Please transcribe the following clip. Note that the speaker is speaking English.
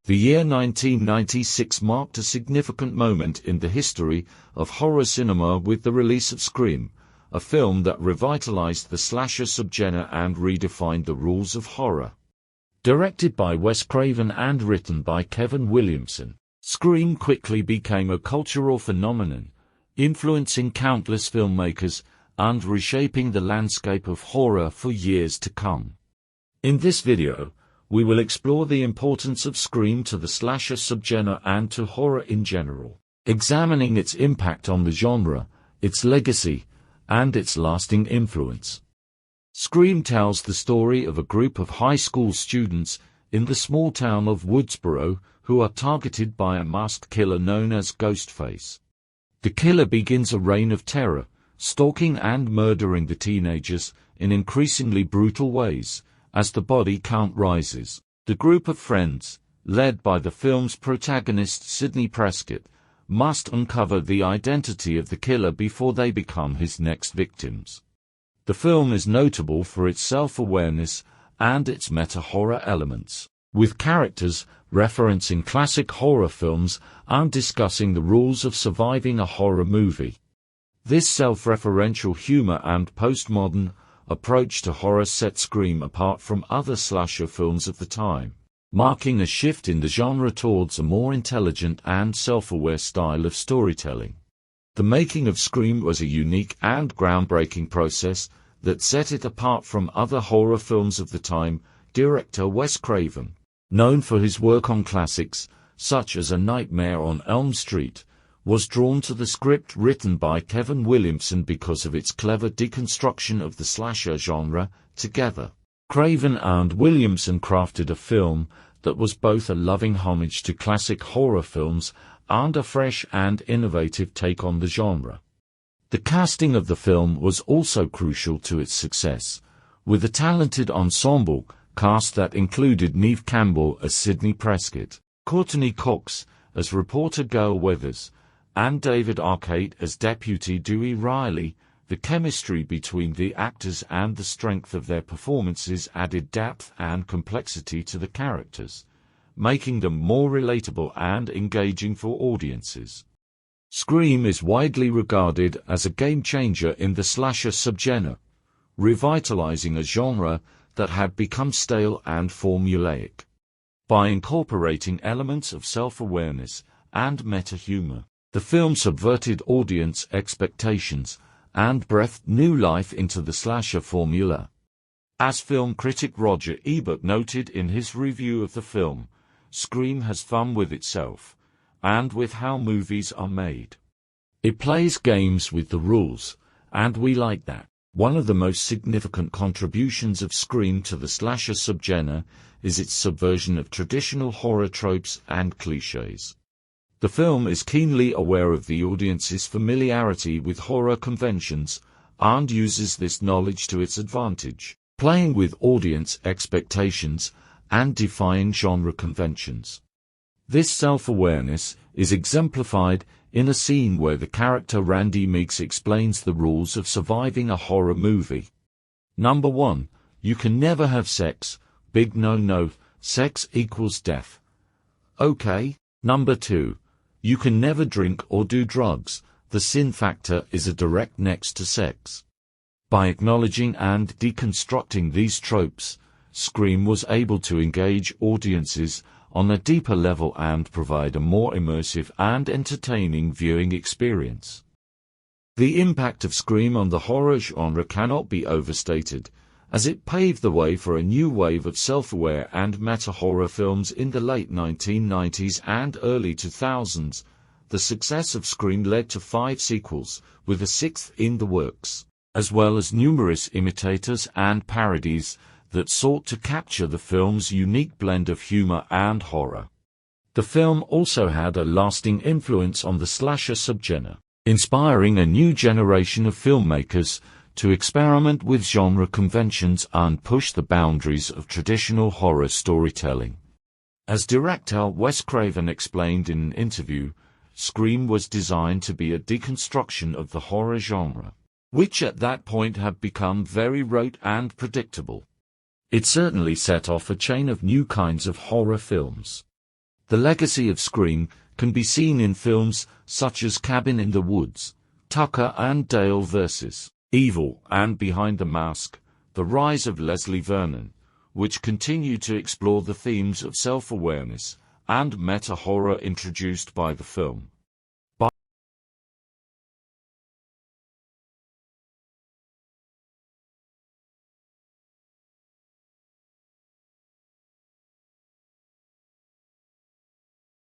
The year 1996 marked a significant moment in the history of horror cinema with the release of Scream, a film that revitalized the slasher subgenre and redefined the rules of horror. Directed by Wes Craven and written by Kevin Williamson, Scream quickly became a cultural phenomenon, influencing countless filmmakers and reshaping the landscape of horror for years to come. In this video, we will explore the importance of Scream to the slasher subgenre and to horror in general, examining its impact on the genre, its legacy, and its lasting influence. Scream tells the story of a group of high school students in the small town of Woodsboro who are targeted by a masked killer known as Ghostface. The killer begins a reign of terror, stalking and murdering the teenagers in increasingly brutal ways. As the body count rises, the group of friends, led by the film's protagonist Sidney Prescott, must uncover the identity of the killer before they become his next victims. The film is notable for its self-awareness and its meta-horror elements, with characters referencing classic horror films and discussing the rules of surviving a horror movie. This self-referential humor and postmodern approach to horror set Scream apart from other slasher films of the time, marking a shift in the genre towards a more intelligent and self-aware style of storytelling. The making of Scream was a unique and groundbreaking process that set it apart from other horror films of the time. Director Wes Craven, known for his work on classics, such as A Nightmare on Elm Street, was drawn to the script written by Kevin Williamson because of its clever deconstruction of the slasher genre. Together, Craven and Williamson crafted a film that was both a loving homage to classic horror films and a fresh and innovative take on the genre. The casting of the film was also crucial to its success, with a talented ensemble cast that included Neve Campbell as Sidney Prescott, Courtney Cox as reporter Gail Weathers, and David Arquette as Deputy Dewey Riley. The chemistry between the actors and the strength of their performances added depth and complexity to the characters, making them more relatable and engaging for audiences. Scream is widely regarded as a game-changer in the slasher subgenre, revitalizing a genre that had become stale and formulaic. By incorporating elements of self-awareness and meta-humor, the film subverted audience expectations and breathed new life into the slasher formula. As film critic Roger Ebert noted in his review of the film, Scream has fun with itself, and with how movies are made. It plays games with the rules, and we like that. One of the most significant contributions of Scream to the slasher subgenre is its subversion of traditional horror tropes and cliches. The film is keenly aware of the audience's familiarity with horror conventions and uses this knowledge to its advantage, playing with audience expectations and defying genre conventions. This self-awareness is exemplified in a scene where the character Randy Meeks explains the rules of surviving a horror movie. Number 1. You can never have sex. Big no-no. Sex equals death. Okay. Number 2. You can never drink or do drugs. The sin factor is a direct next to sex. By acknowledging and deconstructing these tropes, Scream was able to engage audiences on a deeper level and provide a more immersive and entertaining viewing experience. The impact of Scream on the horror genre cannot be overstated, as it paved the way for a new wave of self-aware and meta-horror films in the late 1990s and early 2000s. The success of Scream led to 5 sequels, with a 6th in the works, as well as numerous imitators and parodies that sought to capture the film's unique blend of humor and horror. The film also had a lasting influence on the slasher subgenre, inspiring a new generation of filmmakers to experiment with genre conventions and push the boundaries of traditional horror storytelling. As director Wes Craven explained in an interview, Scream was designed to be a deconstruction of the horror genre, which at that point had become very rote and predictable. It certainly set off a chain of new kinds of horror films. The legacy of Scream can be seen in films such as Cabin in the Woods, Tucker and Dale vs. Evil, and Behind the Mask, The Rise of Leslie Vernon, which continue to explore the themes of self-awareness and meta-horror introduced by the film.